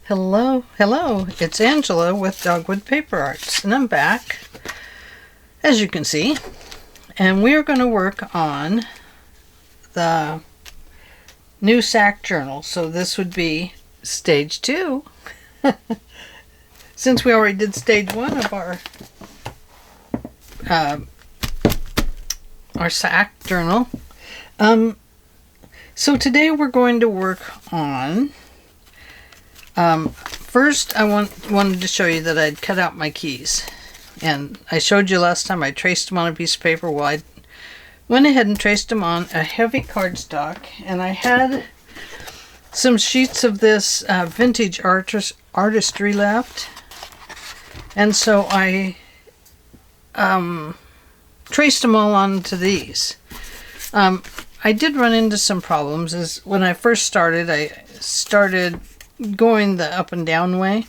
Hello, it's Angela with Dogwood Paper Arts, and I'm back, as you can see, and we are going to work on the new SAC journal. So this would be stage 2, since we already did stage 1 of our SAC journal. So today we're going to work on first I wanted to show you that I'd cut out my keys, and I showed you last time I traced them on a piece of paper. Well, I went ahead and traced them on a heavy cardstock, and I had some sheets of this vintage artistry left, and so I traced them all onto these. I did run into some problems. As when I first started, I started going the up and down way,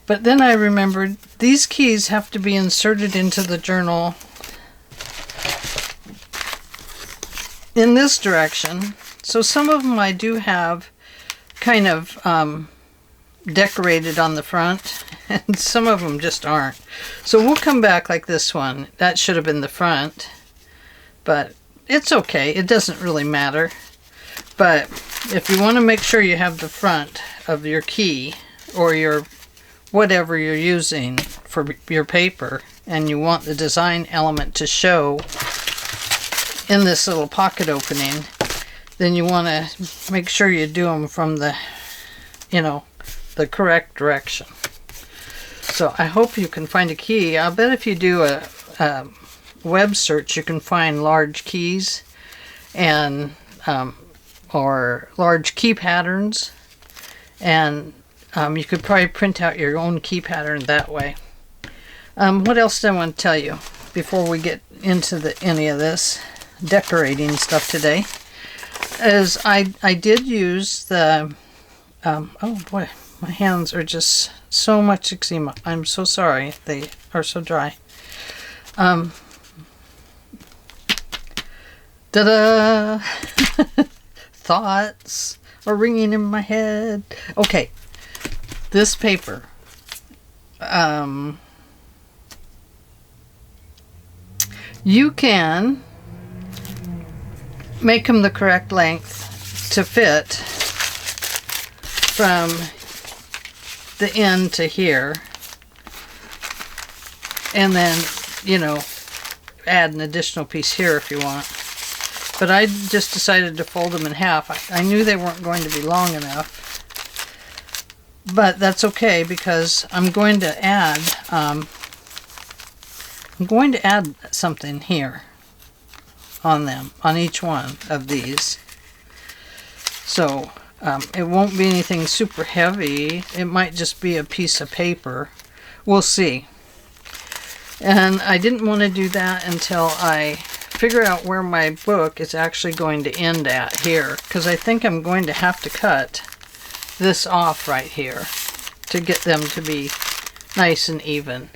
but then I remembered these keys have to be inserted into the journal in this direction. So some of them I do have kind of decorated on the front, and some of them just aren't. So we'll come back like this one. That should have been the front, but it's okay, it doesn't really matter. But if you want to make sure you have the front of your key or your whatever you're using for your paper, and you want the design element to show in this little pocket opening, then you want to make sure you do them from the, the correct direction. So I hope you can find a key. I bet if you do a web search, you can find large keys and or large key patterns, and you could probably print out your own key pattern that way. What else do I want to tell you before we get into any of this decorating stuff today is I did use the oh boy, my hands are just so much eczema. I'm so sorry, they are so dry. Ta-da! Thoughts are ringing in my head. Okay, this paper. You can make them the correct length to fit from the end to here, and then, add an additional piece here if you want. But I just decided to fold them in half. I knew they weren't going to be long enough, but that's okay because I'm going to add something here on them, on each one of these. So it won't be anything super heavy. It might just be a piece of paper. We'll see. And I didn't want to do that until I figure out where my book is actually going to end at here, because I think I'm going to have to cut this off right here to get them to be nice and even.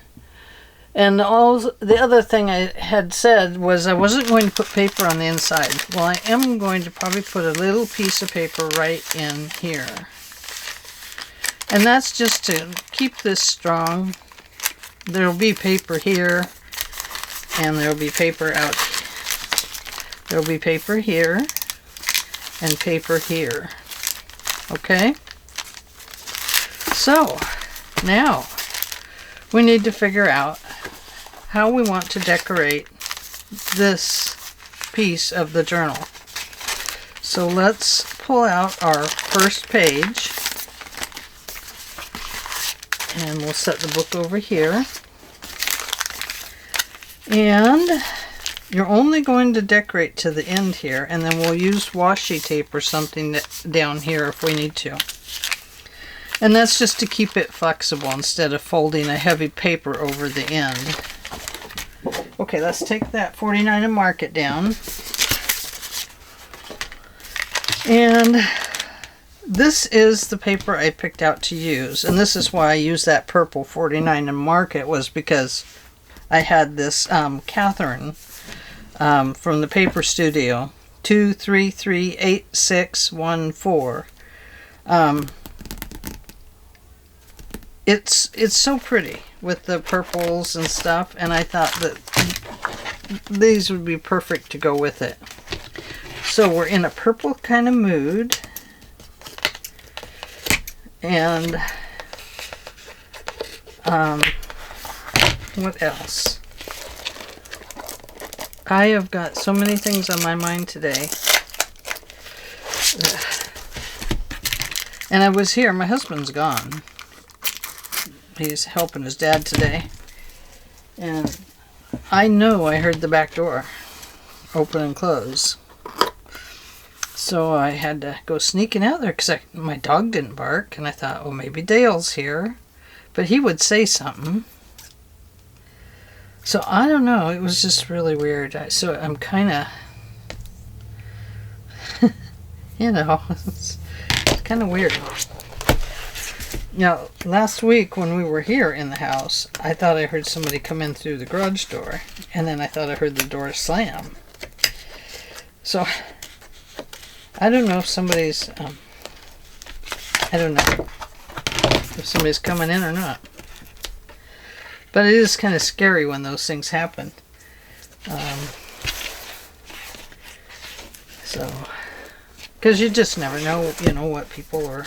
And all the other thing I had said was I wasn't going to put paper on the inside. Well, I am going to probably put a little piece of paper right in here, and that's just to keep this strong. There'll be paper here, and there'll be paper out here. There'll be paper here and paper here. Okay? So, now we need to figure out how we want to decorate this piece of the journal. So let's pull out our first page, and we'll set the book over here. And you're only going to decorate to the end here, and then we'll use washi tape or something down here if we need to. And that's just to keep it flexible instead of folding a heavy paper over the end. Okay, let's take that 49 and mark it down. And this is the paper I picked out to use, and this is why I used that purple 49 and mark it, was because I had this Catherine from the Paper Studio 2338614. it's so pretty with the purples and stuff, and I thought that these would be perfect to go with it. So we're in a purple kind of mood. And what else? I have got so many things on my mind today. And I was here. My husband's gone. He's helping his dad today. And I know I heard the back door open and close. So I had to go sneaking out there because my dog didn't bark. And I thought, well, maybe Dale's here. But he would say something. So I don't know. It was just really weird. So I'm kind of, you know, it's kind of weird. Now, last week when we were here in the house, I thought I heard somebody come in through the garage door. And then I thought I heard the door slam. So I don't know if somebody's, I don't know if somebody's coming in or not. But it is kind of scary when those things happen. So, because you just never know, you know, what people are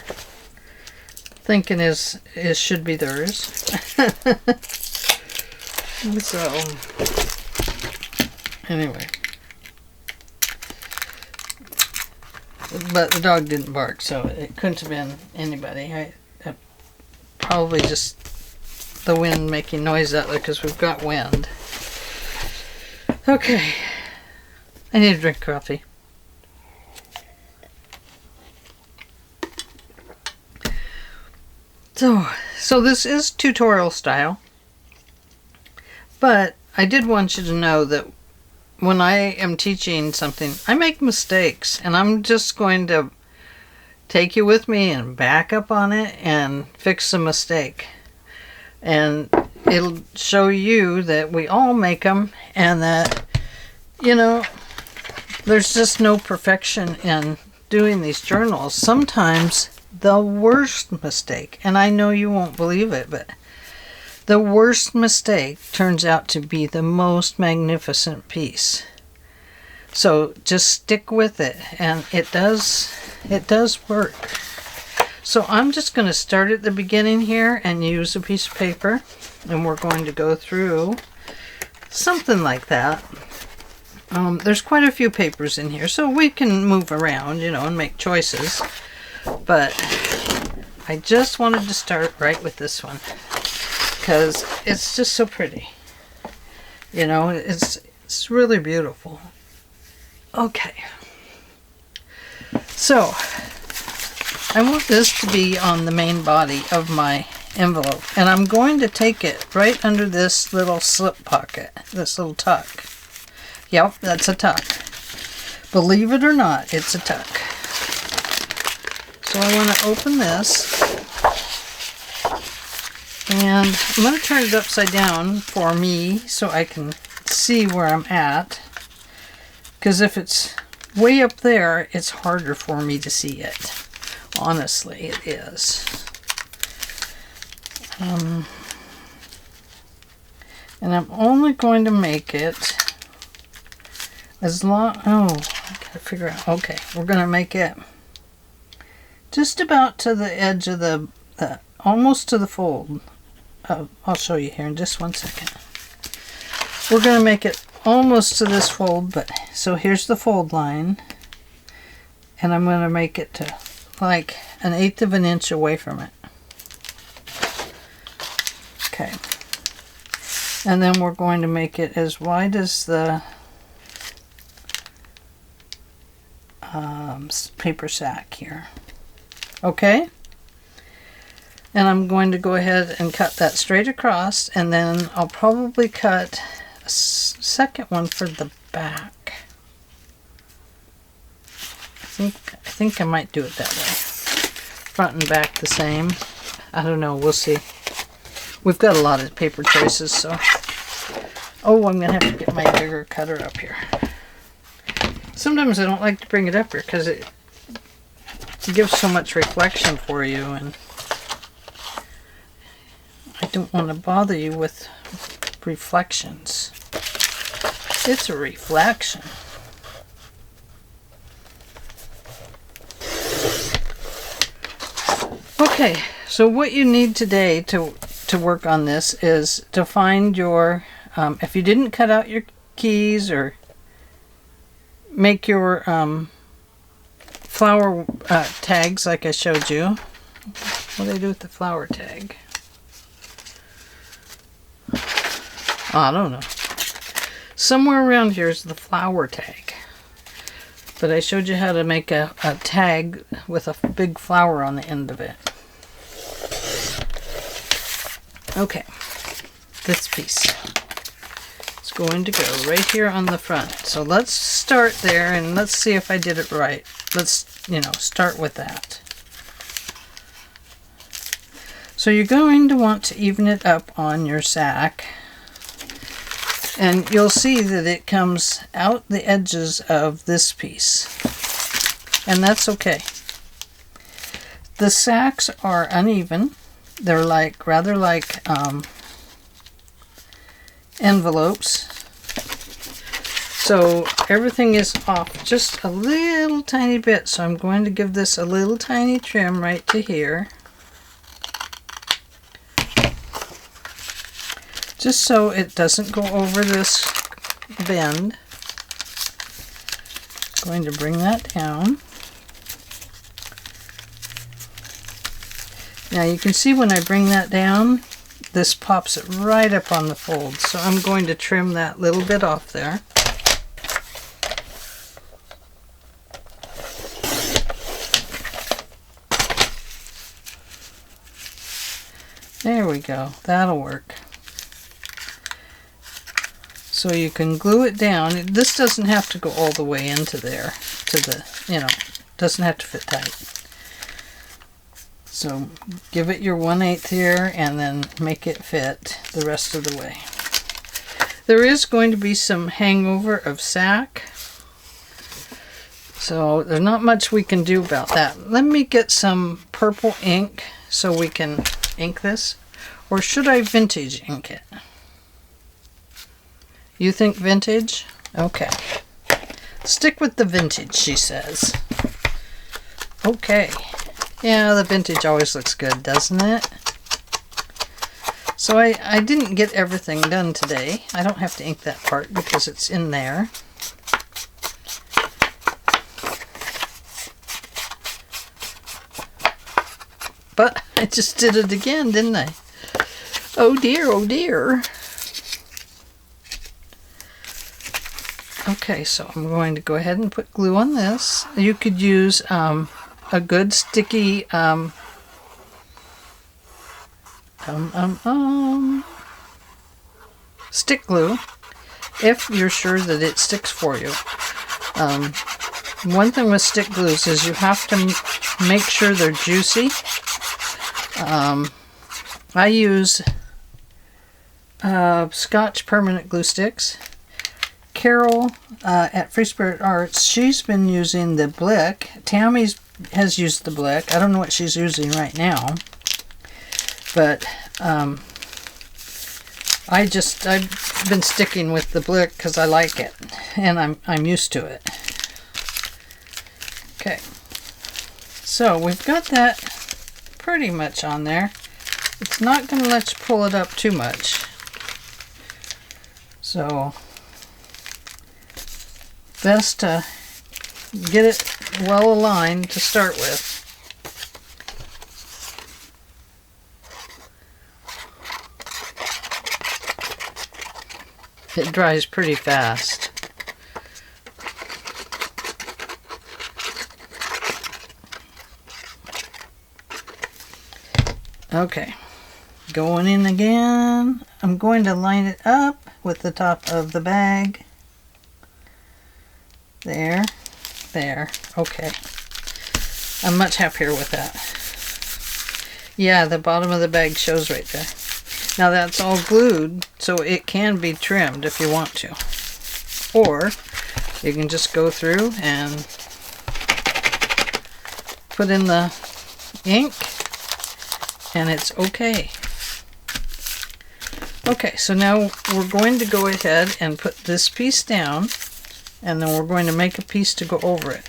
thinking is should be theirs. So, anyway. But the dog didn't bark, so it couldn't have been anybody. I probably just the wind making noise out there because we've got wind. Okay. I need to drink coffee. So this is tutorial style. But I did want you to know that when I am teaching something, I make mistakes, and I'm just going to take you with me and back up on it and fix the mistake. And it'll show you that we all make them, and that, you know, there's just no perfection in doing these journals. Sometimes the worst mistake, and I know you won't believe it, but the worst mistake turns out to be the most magnificent piece. So just stick with it, and it does work. So I'm just going to start at the beginning here and use a piece of paper, and we're going to go through something like that. There's quite a few papers in here, so we can move around, you know, and make choices. But I just wanted to start right with this one because it's just so pretty. You know, it's really beautiful. Okay. So I want this to be on the main body of my envelope, and I'm going to take it right under this little slip pocket, this little tuck. Yep, that's a tuck. Believe it or not, it's a tuck. So I want to open this, and I'm going to turn it upside down for me so I can see where I'm at, because if it's way up there, it's harder for me to see it. Honestly, it is. And I'm only going to make it as long, oh, I gotta figure out, okay, we're going to make it just about to the edge of the almost to the fold. I'll show you here in just 1 second. We're going to make it almost to this fold, but so here's the fold line, and I'm going to make it to like 1/8 of an inch away from it. Okay. And then we're going to make it as wide as the paper sack here. Okay? And I'm going to go ahead and cut that straight across, and then I'll probably cut a second one for the back. I think I might do it that way. Front and back the same. I don't know, we'll see. We've got a lot of paper choices, so. Oh, I'm going to have to get my bigger cutter up here. Sometimes I don't like to bring it up here because it gives so much reflection for you, and I don't want to bother you with reflections. It's a reflection. Okay, so what you need today to work on this is to find your, if you didn't cut out your keys or make your flower tags like I showed you. What do I do with the flower tag? I don't know. Somewhere around here is the flower tag. But I showed you how to make a tag with a big flower on the end of it. Okay, this piece is going to go right here on the front. So let's start there and let's see if I did it right. Let's, start with that. So you're going to want to even it up on your sack. And you'll see that it comes out the edges of this piece. And that's okay. The sacks are uneven. They're rather like envelopes. So everything is off just a little tiny bit. So I'm going to give this a little tiny trim right to here. Just so it doesn't go over this bend. Going to bring that down. Now you can see when I bring that down, this pops it right up on the fold. So I'm going to trim that little bit off there. There we go. That'll work. So you can glue it down. This doesn't have to go all the way into there, doesn't have to fit tight. So give it your 1/8 here and then make it fit the rest of the way. There is going to be some hangover of sack, so there's not much we can do about that. Let me get some purple ink so we can ink this, or should I vintage ink it? You think vintage? Okay. Stick with the vintage, she says. Okay. Yeah, the vintage always looks good, doesn't it? So I didn't get everything done today. I don't have to ink that part because it's in there. But I just did it again, didn't I? Oh dear, oh dear. Okay, so I'm going to go ahead and put glue on this. You could use a good sticky stick glue if you're sure that it sticks for you. One thing with stick glues is you have to make sure they're juicy. I use Scotch permanent glue sticks. Carol at Free Spirit Arts, she's been using the Blick. Tammy has used the Blick. I don't know what she's using right now, but I've been sticking with the Blick because I like it and I'm used to it. Okay, so we've got that pretty much on there. It's not going to let you pull it up too much, so best to get it well aligned to start with. It dries pretty fast. Okay, going in again. I'm going to line it up with the top of the bag. There, okay. I'm much happier with that. Yeah, the bottom of the bag shows right there. Now that's all glued, so it can be trimmed if you want to. Or you can just go through and put in the ink and it's okay. Okay, so now we're going to go ahead and put this piece down, and then we're going to make a piece to go over it.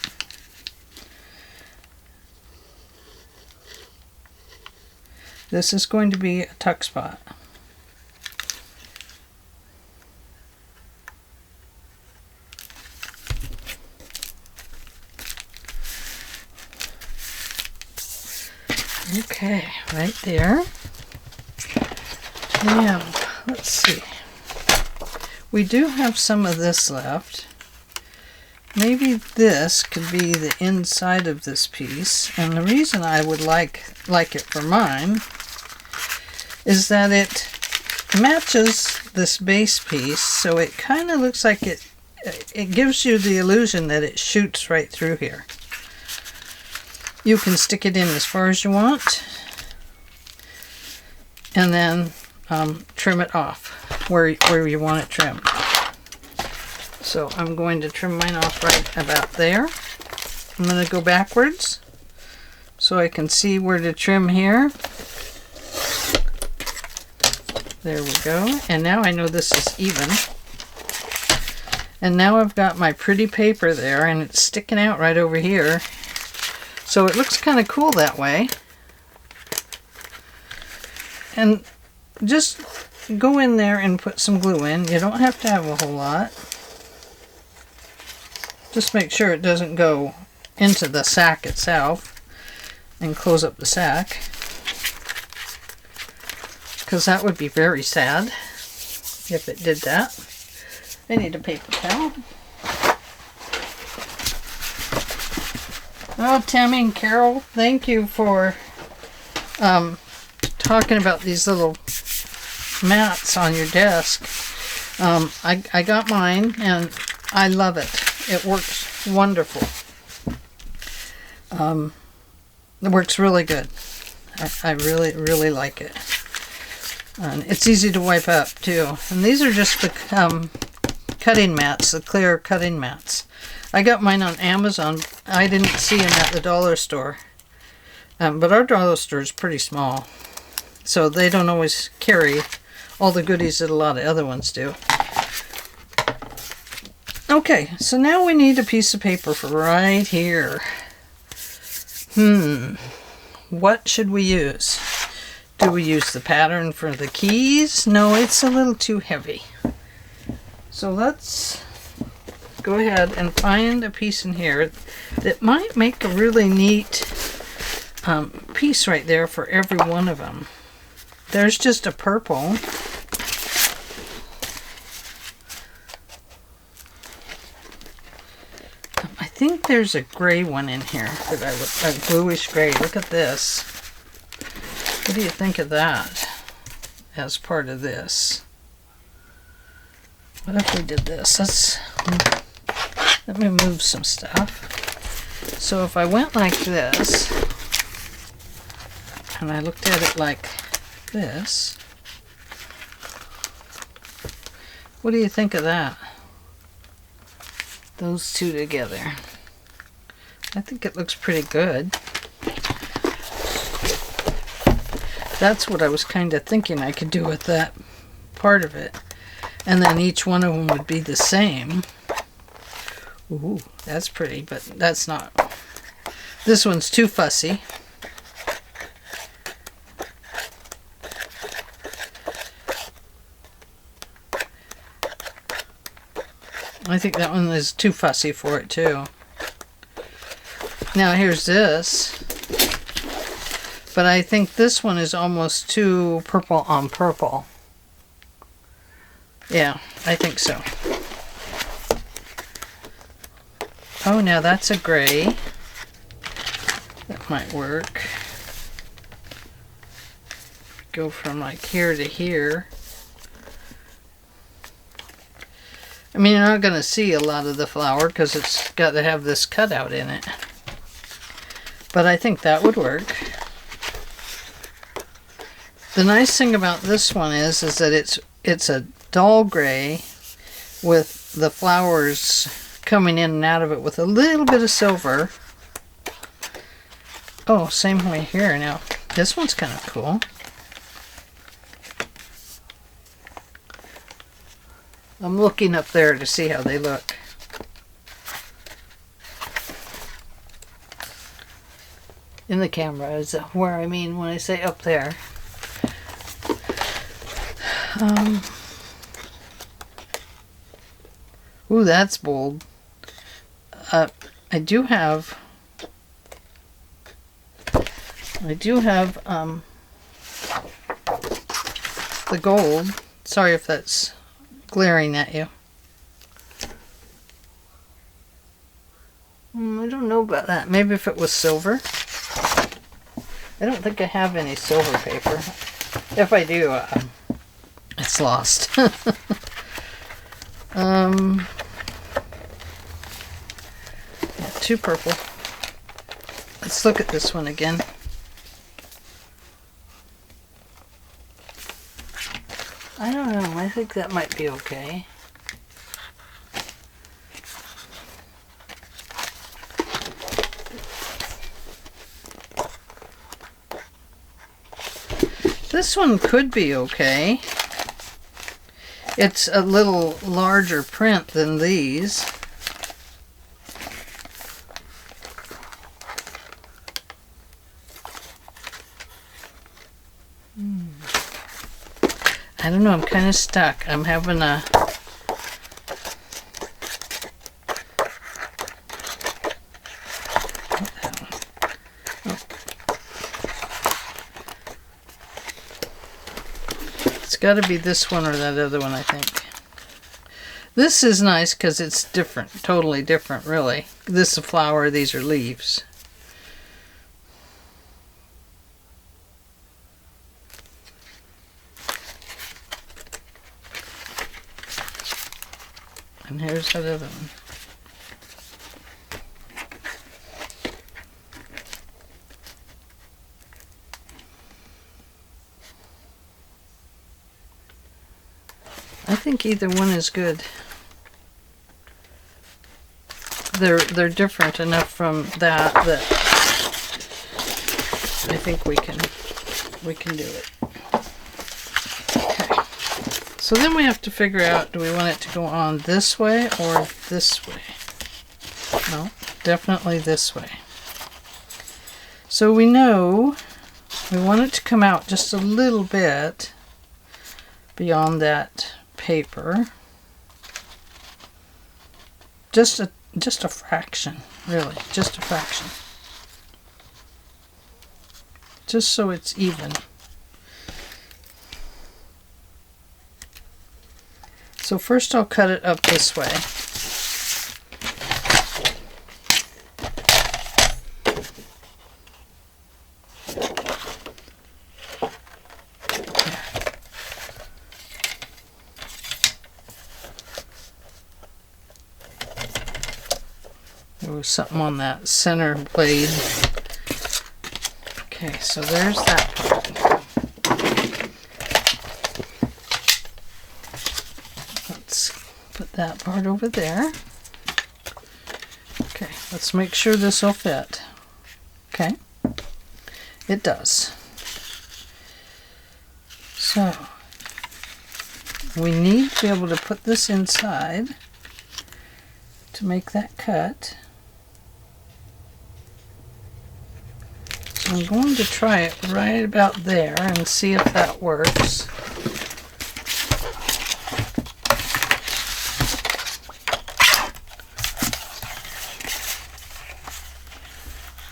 This is going to be a tuck spot. Okay, right there. And let's see. We do have some of this left. Maybe this could be the inside of this piece. And the reason I would like it for mine is that it matches this base piece, so it kind of looks like it gives you the illusion that it shoots right through here. You can stick it in as far as you want, and then trim it off where you want it trimmed. So I'm going to trim mine off right about there. I'm going to go backwards so I can see where to trim here. There we go. And now I know this is even. And now I've got my pretty paper there, and it's sticking out right over here. So it looks kind of cool that way. And just go in there and put some glue in. You don't have to have a whole lot. Just make sure it doesn't go into the sack itself, and close up the sack, because that would be very sad if it did that. I need a paper towel. Oh, Tammy and Carol, thank you for talking about these little mats on your desk. I got mine and I love it. It works wonderful. It works really good. I really like it. And it's easy to wipe up too. And these are just the cutting mats, the clear cutting mats. I got mine on Amazon. I didn't see them at the dollar store. But our dollar store is pretty small, so they don't always carry all the goodies that a lot of other ones do. Okay, so now we need a piece of paper for right here. What should we use? Do we use the pattern for the keys? No, it's a little too heavy. So let's go ahead and find a piece in here that might make a really neat piece right there for every one of them. There's just a purple. I think there's a gray one in here that a bluish gray. Look at this. What do you think of that as part of this? What if we did this? Let me move some stuff. So if I went like this, and I looked at it like this, what do you think of that? Those two together. I think it looks pretty good. That's what I was kind of thinking I could do with that part of it. And then each one of them would be the same. Ooh, that's pretty, but that's not. This one's too fussy. I think that one is too fussy for it too. Now here's this. But I think this one is almost too purple on purple. Yeah, I think so. Oh, now that's a gray. That might work. Go from like here to here. I mean, you're not going to see a lot of the flower because it's got to have this cutout in it. But I think that would work. The nice thing about this one is that it's a dull gray with the flowers coming in and out of it with a little bit of silver. Oh, same way here. Now, this one's kind of cool. I'm looking up there to see how they look. In the camera is where I mean when I say up there. Ooh, that's bold. I do have the gold. Sorry if that's glaring at you. I don't know about that. Maybe if it was silver. I don't think I have any silver paper. If I do, it's lost. Yeah, 2 purple. Let's look at this one again. I don't know. I think that might be okay. This one could be okay. It's a little larger print than these. I don't know, I'm kind of stuck. I'm having a... It's got to be this one or that other one, I think. This is nice because it's different, totally different, really. This is a flower, these are leaves. And here's that other one. I think either one is good. They're different enough from that I think we can do it. Okay. So then we have to figure out, do we want it to go on this way or this way? No, definitely this way. So we know we want it to come out just a little bit beyond that paper. Just a fraction, really, just a fraction. Just so it's even. So first I'll cut it up this way. There was something on that center blade. Okay, so there's that part. Put that part over there. Okay, let's make sure this will fit. Okay, it does. So, we need to be able to put this inside to make that cut. So I'm going to try it right about there and see if that works.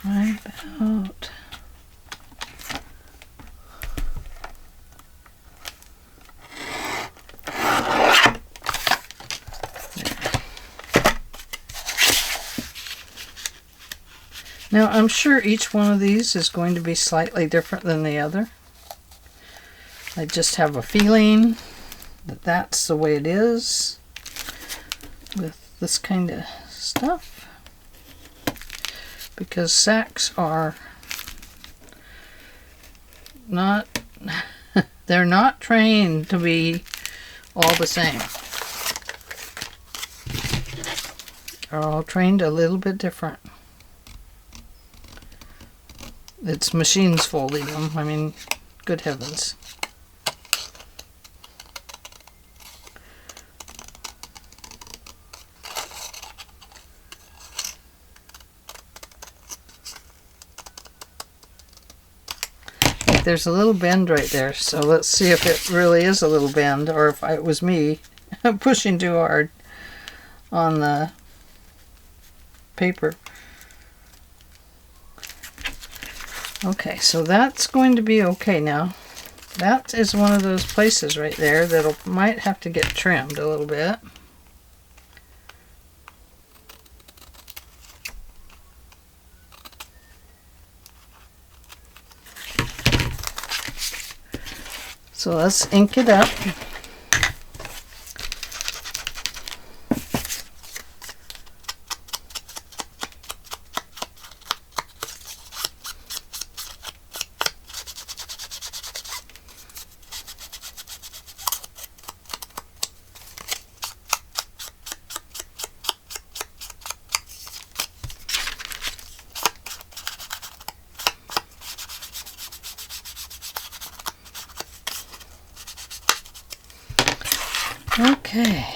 Right about Now, I'm sure each one of these is going to be slightly different than the other. I just have a feeling that that's the way it is with this kind of stuff. Because sacks are not, they're not trained to be all the same. They're all trained a little bit different. It's machines folding them. I mean, good heavens. there's a little bend right there. So let's see if it really is a little bend or if it was me pushing too hard on the paper. Okay, so that's going to be okay now. That is one of those places right there that might have to get trimmed a little bit. So let's ink it up. Okay,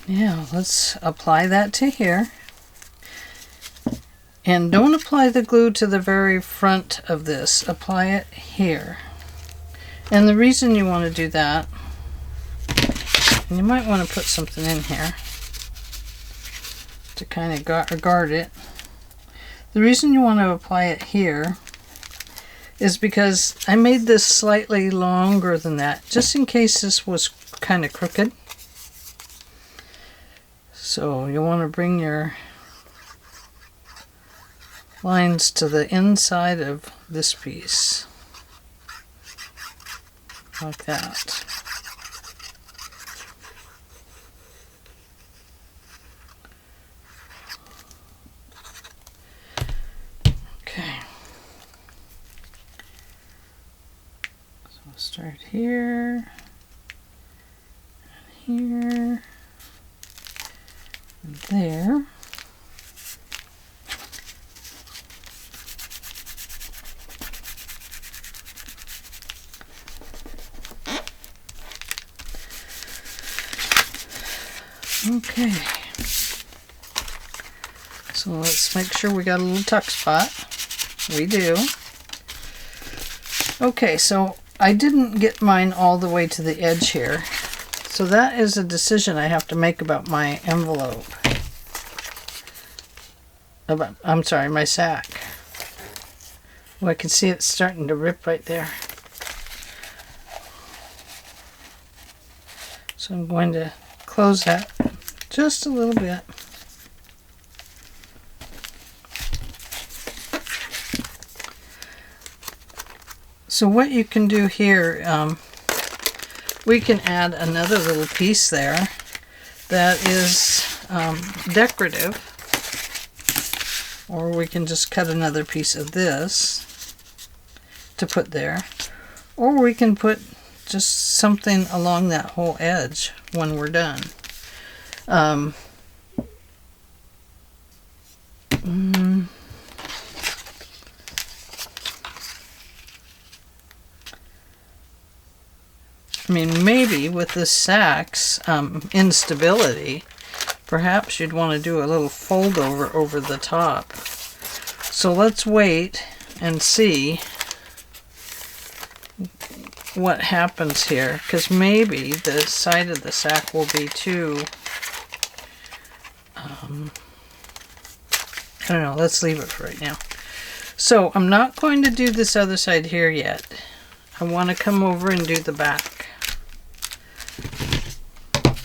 now let's apply that to here. And don't apply the glue to the very front of this, apply it here. And the reason you want to do that, and you might want to put something in here to kind of guard it. The reason you want to apply it here is because I made this slightly longer than that, just in case this was kind of crooked. So you want to bring your lines to the inside of this piece, like that. Okay. Start here, and here, and there. Okay. So let's make sure we got a little tuck spot. We do. Okay, so I didn't get mine all the way to the edge here. So that is a decision I have to make about my envelope. I'm sorry, my sack. Oh, I can see it starting to rip right there. So I'm going to close that just a little bit. So what you can do here, we can add another little piece there that is decorative, or we can just cut another piece of this to put there, or we can put just something along that whole edge when we're done. I mean, maybe with this sack's instability, perhaps you'd want to do a little fold over the top. So let's wait and see what happens here, because maybe the side of the sack will be too, I don't know, let's leave it for right now. So I'm not going to do this other side here yet. I want to come over and do the back.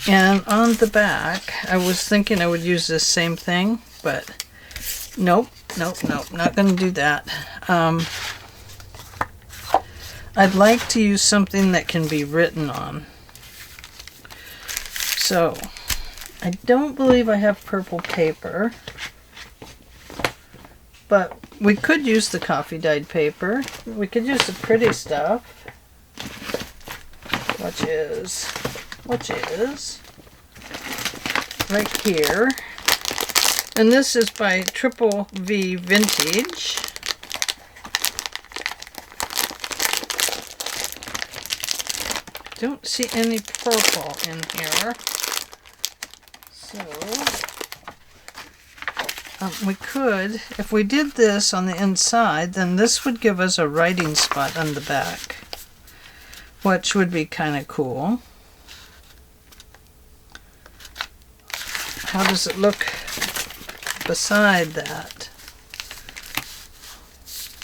And on the back, I was thinking I would use this same thing, but nope, not going to do that. I'd like to use something that can be written on. So, I don't believe I have purple paper, but we could use the coffee dyed paper. We could use the pretty stuff, which is right here. And this is by Triple V Vintage. Don't see any purple in here. So We could, if we did this on the inside, then this would give us a writing spot on the back, which would be kind of cool. How does it look beside that?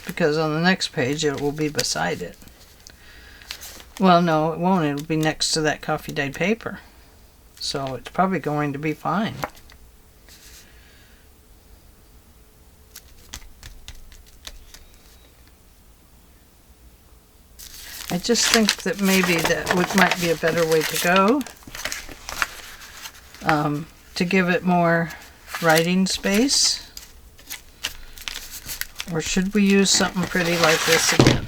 Because on the next page it will be beside it. Well, no, it won't. It'll be next to that coffee dyed paper. So it's probably going to be fine. I just think that maybe might be a better way to go. To give it more writing space. Or should we use something pretty like this again?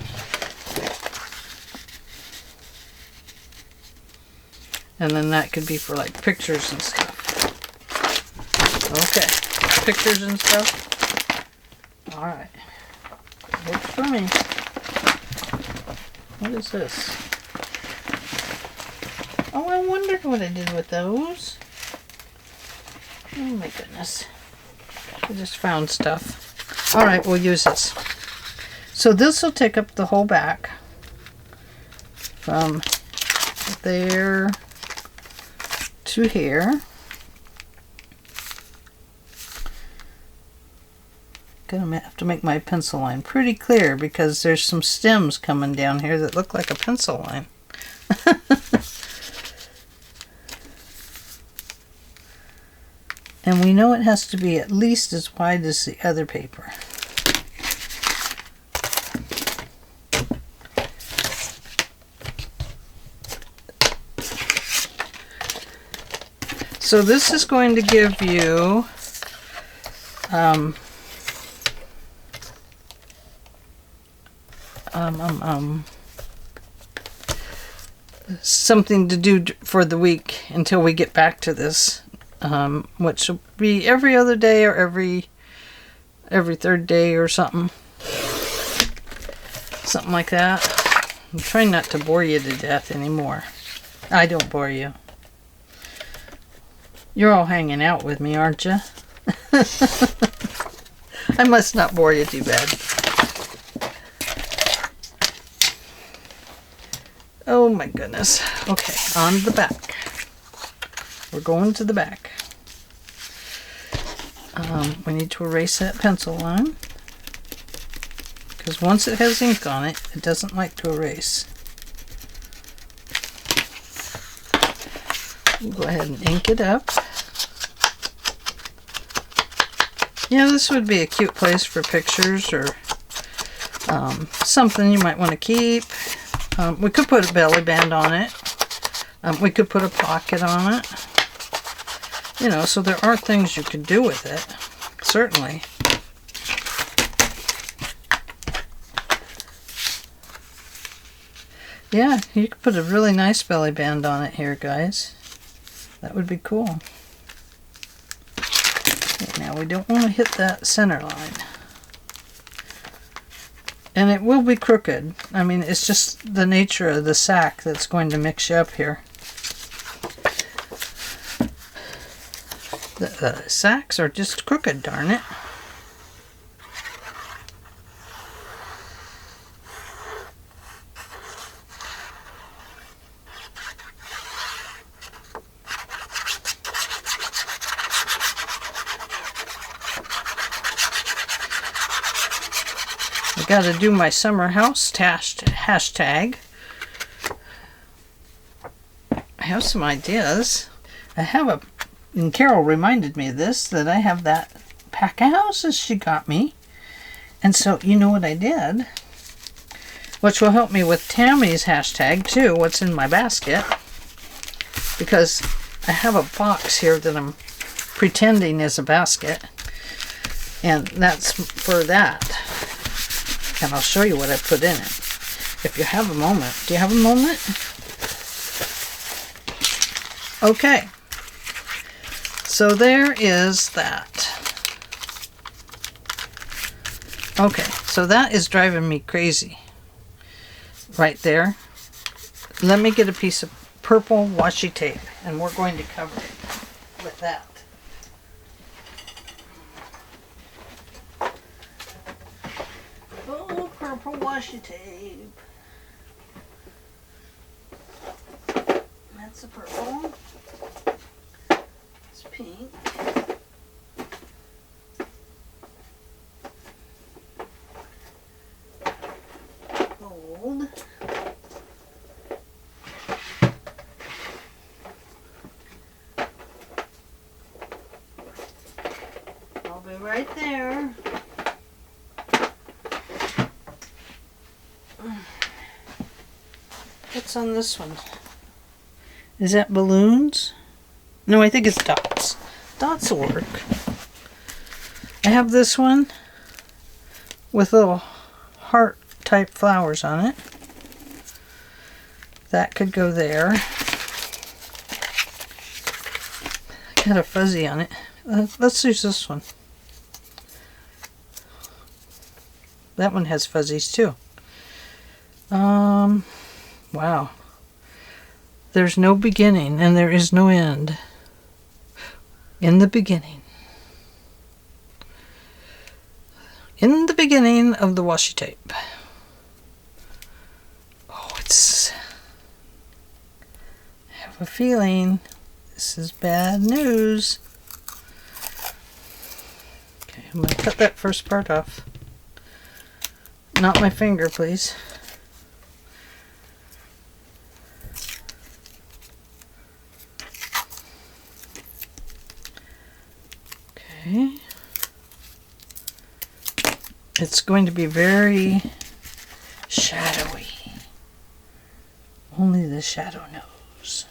And then that could be for like pictures and stuff. Okay, pictures and stuff. Alright. Works for me. What is this? Oh, I wondered what I did with those. Oh my goodness. I just found stuff. Alright, we'll use this. So this will take up the whole back. From there to here. Gonna have to make my pencil line pretty clear because there's some stems coming down here that look like a pencil line. And we know it has to be at least as wide as the other paper. So this is going to give you something to do for the week until we get back to this, which will be every other day or every third day or something like that. I'm trying not to bore you to death anymore. I don't bore you. You're all hanging out with me, aren't you? I must not bore you too bad. Oh my goodness. Okay, on the back. We're going to the back. We need to erase that pencil line. Because once it has ink on it, it doesn't like to erase. We'll go ahead and ink it up. Yeah, this would be a cute place for pictures or something you might want to keep. We could put a belly band on it. We could put a pocket on it. You know, so there are things you could do with it. Certainly. Yeah, you could put a really nice belly band on it here, guys. That would be cool. Okay, now we don't want to hit that center line. And it will be crooked. I mean, it's just the nature of the sack that's going to mix you up here. The sacks are just crooked, darn it. I gotta do my summer house hashtag. I have some ideas. I have and Carol reminded me of this, that I have that pack of houses she got me. And so, you know what I did? Which will help me with Tammy's hashtag too, what's in my basket. Because I have a box here that I'm pretending is a basket. And that's for that. And I'll show you what I put in it. If you have a moment. Do you have a moment? Okay. So there is that. Okay, so that is driving me crazy. Right there. Let me get a piece of purple washi tape and we're going to cover it with that. purple washi tape. That's the purple. It's pink. Gold. I'll be right there. What's on this one? Is that balloons? No, I think it's dots. Dots will work. I have this one with little heart type flowers on it. That could go there. Got a fuzzy on it. Let's use this one. That one has fuzzies too. Wow. There's no beginning and there is no end. In the beginning. In the beginning of the washi tape. Oh, I have a feeling this is bad news. Okay, I'm going to cut that first part off. Not my finger, please. Okay. It's going to be very shadowy. Only the shadow knows.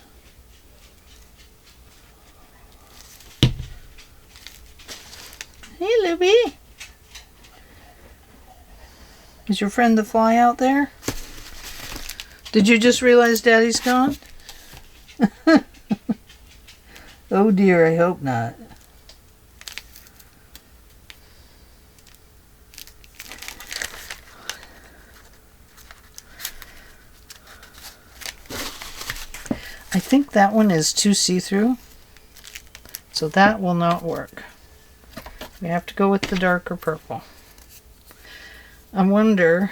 Hey, Luby. Is your friend the fly out there? Did you just realize Daddy's gone? Oh dear, I hope not. I think that one is too see-through, so that will not work. We have to go with the darker purple. I wonder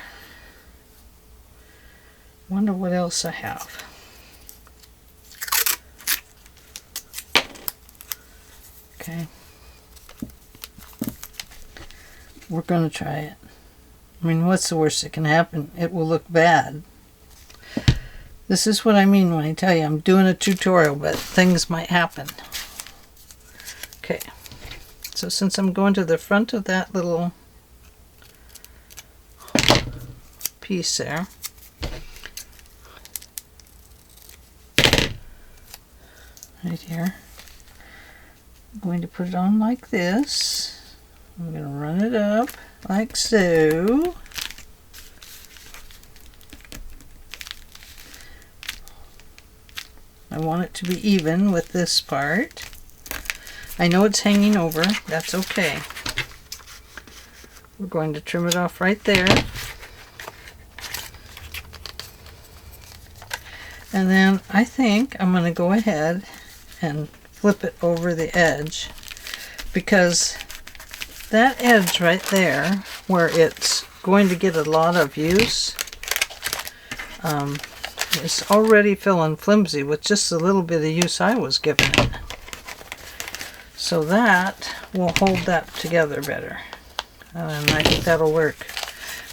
what else I have. Okay. We're going to try it. I mean, what's the worst that can happen? It will look bad. This is what I mean when I tell you I'm doing a tutorial, but things might happen. Okay. So since I'm going to the front of that little piece there, right here, I'm going to put it on like this. I'm going to run it up like so. I want it to be even with this part. I know it's hanging over. That's okay. We're going to trim it off right there. And then I think I'm going to go ahead and flip it over the edge, because that edge right there where it's going to get a lot of use is already feeling flimsy with just a little bit of use I was giving it. So that will hold that together better. And I think that'll work.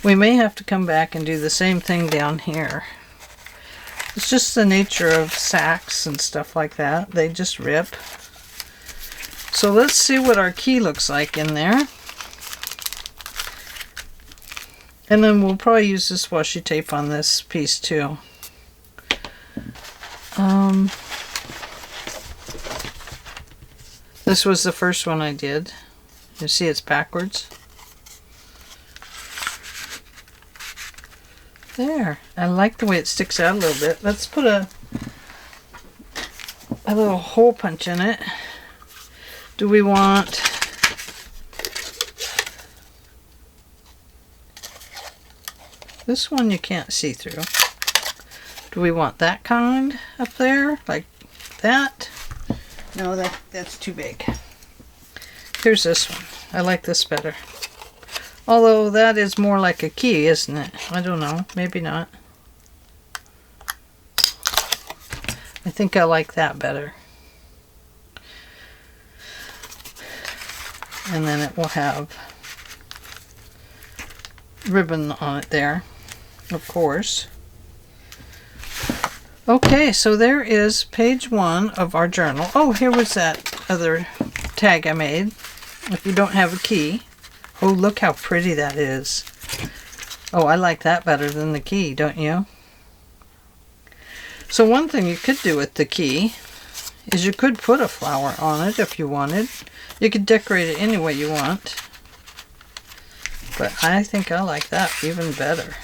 We may have to come back and do the same thing down here. It's just the nature of sacks and stuff like that. They just rip. So let's see what our key looks like in there. And then we'll probably use this washi tape on this piece too. This was the first one I did. You see it's backwards. There. I like the way it sticks out a little bit. Let's put a little hole punch in it. Do we want this one? You can't see through. Do we want that kind up there? Like that? No, that's too big. Here's this one. I like this better. Although that is more like a key, isn't it? I don't know. Maybe not. I think I like that better. And then it will have ribbon on it there, of course. Okay, so there is page 1 of our journal. Oh, here was that other tag I made. If you don't have a key. Oh, look how pretty that is. Oh, I like that better than the key, don't you? So one thing you could do with the key is you could put a flower on it if you wanted. You could decorate it any way you want. But I think I like that even better.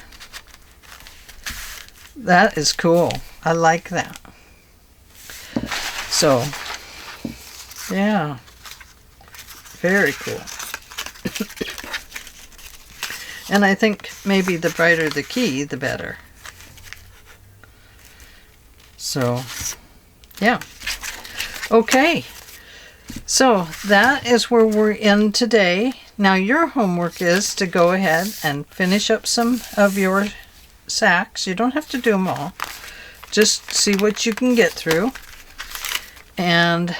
That is cool. I like that. So, yeah. Very cool. And I think maybe the brighter the key, the better. So, yeah. Okay. So, that is where we're in today. Now, your homework is to go ahead and finish up some of your sacks. You don't have to do them all. Just see what you can get through. And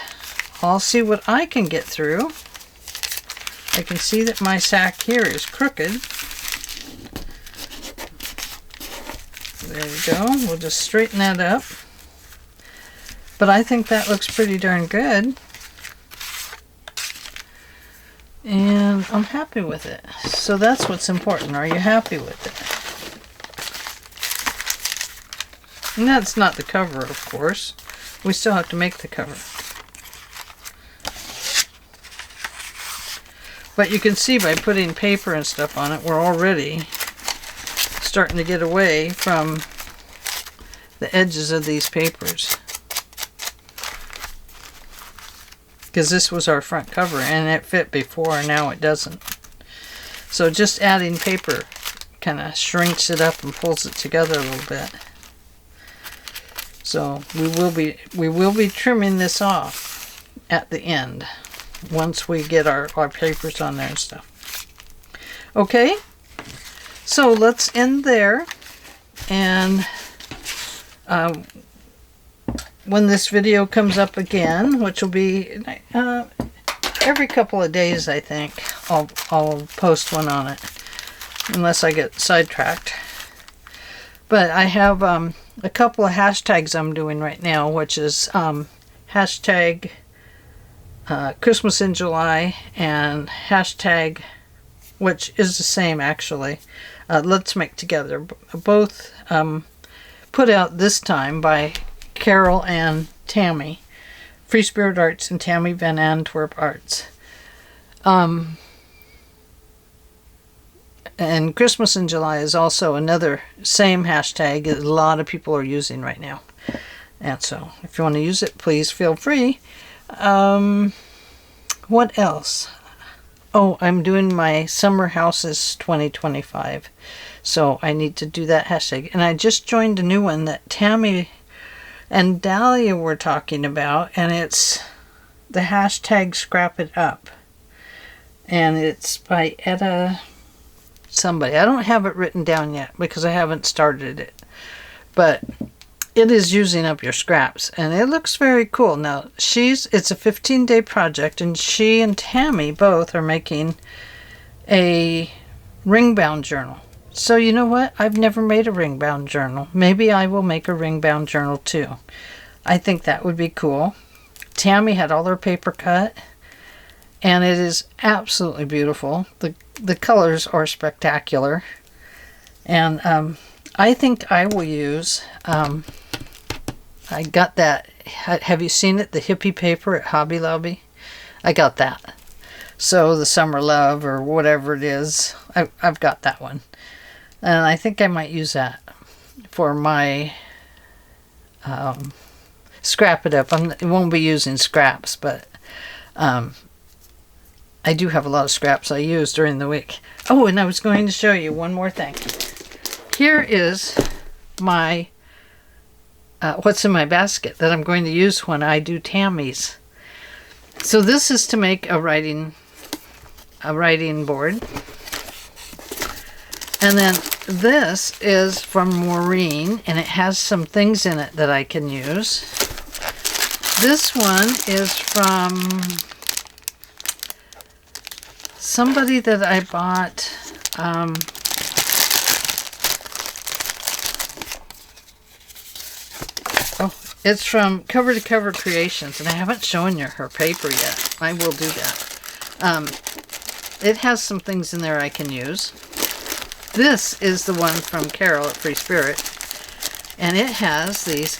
I'll see what I can get through. I can see that my sack here is crooked. There we go. We'll just straighten that up. But I think that looks pretty darn good. And I'm happy with it. So that's what's important. Are you happy with it? And that's not the cover, of course. We still have to make the cover. But you can see by putting paper and stuff on it, we're already starting to get away from the edges of these papers. Because this was our front cover and it fit before, and now it doesn't. So just adding paper kind of shrinks it up and pulls it together a little bit. So we will be trimming this off at the end once we get our papers on there and stuff. Okay, so let's end there, and when this video comes up again, which will be every couple of days, I think, I'll post one on it, unless I get sidetracked. But I have a couple of hashtags I'm doing right now, which is hashtag Christmas in July and hashtag, which is the same actually, Let's Make Together. Both put out this time by Carol and Tammy, Free Spirit Arts and Tammy Van Antwerp Arts. And Christmas in July is also another same hashtag that a lot of people are using right now. And so if you want to use it, please feel free. What else? Oh, I'm doing my Summer Houses 2025. So I need to do that hashtag. And I just joined a new one that Tammy and Dahlia were talking about, and it's the hashtag Scrap It Up. And it's by Etta somebody. I don't have it written down yet because I haven't started it. But it is using up your scraps, and it looks very cool. Now, it's a 15-day project, and she and Tammy both are making a ring-bound journal. So you know what? I've never made a ring-bound journal. Maybe I will make a ring-bound journal too. I think that would be cool. Tammy had all her paper cut, and it is absolutely beautiful. The colors are spectacular. And I think I will use, I got that, have you seen it? The hippie paper at Hobby Lobby? I got that. So the Summer Love or whatever it is, I've got that one. And I think I might use that for my Scrap It Up. I won't be using scraps, but I do have a lot of scraps I use during the week. Oh, and I was going to show you one more thing. Here is my what's in my basket that I'm going to use when I do Tammy's. So this is to make a writing board. And then this is from Maureen, and it has some things in it that I can use. This one is from somebody that I bought. Oh, it's from Cover to Cover Creations, and I haven't shown you her paper yet. I will do that. It has some things in there I can use. This is the one from Carol at Free Spirit, and it has these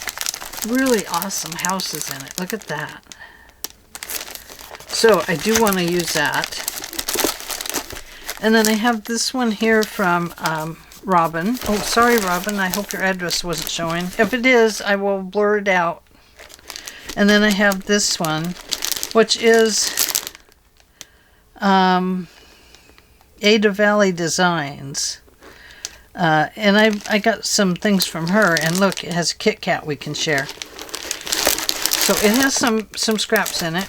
really awesome houses in it. Look at that. So I do want to use that. And then I have this one here from Robin. Oh, sorry, Robin. I hope your address wasn't showing. If it is, I will blur it out. And then I have this one, which is Ada Valley Designs. And I got some things from her, and look, it has a Kit Kat we can share. So it has some scraps in it.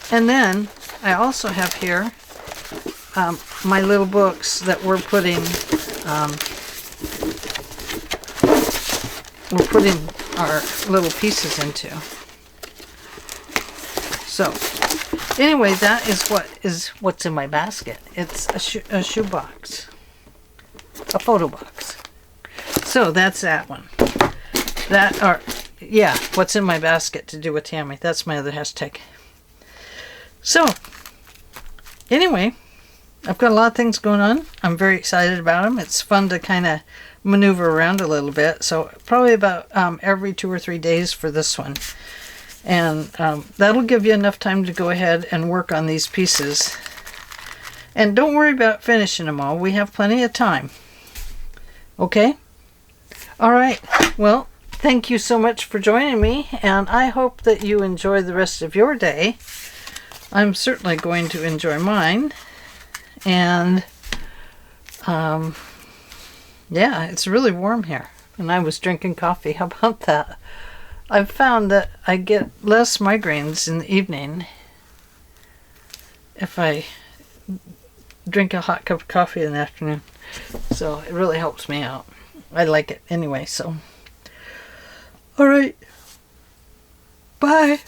And then I also have here my little books that we're putting our little pieces into. So anyway, that is what's in my basket. It's a shoe box. A photo box. So that's that one. What's in my basket to do with Tammy. That's my other hashtag. So, anyway, I've got a lot of things going on. I'm very excited about them. It's fun to kind of maneuver around a little bit. So, probably about every 2 or 3 days for this one. And that'll give you enough time to go ahead and work on these pieces. And don't worry about finishing them all. We have plenty of time. Okay? All right. Well, thank you so much for joining me, and I hope that you enjoy the rest of your day. I'm certainly going to enjoy mine. And, yeah, it's really warm here. And I was drinking coffee. How about that? I've found that I get less migraines in the evening if I drink a hot cup of coffee in the afternoon. So it really helps me out. I like it anyway, so. All right. Bye.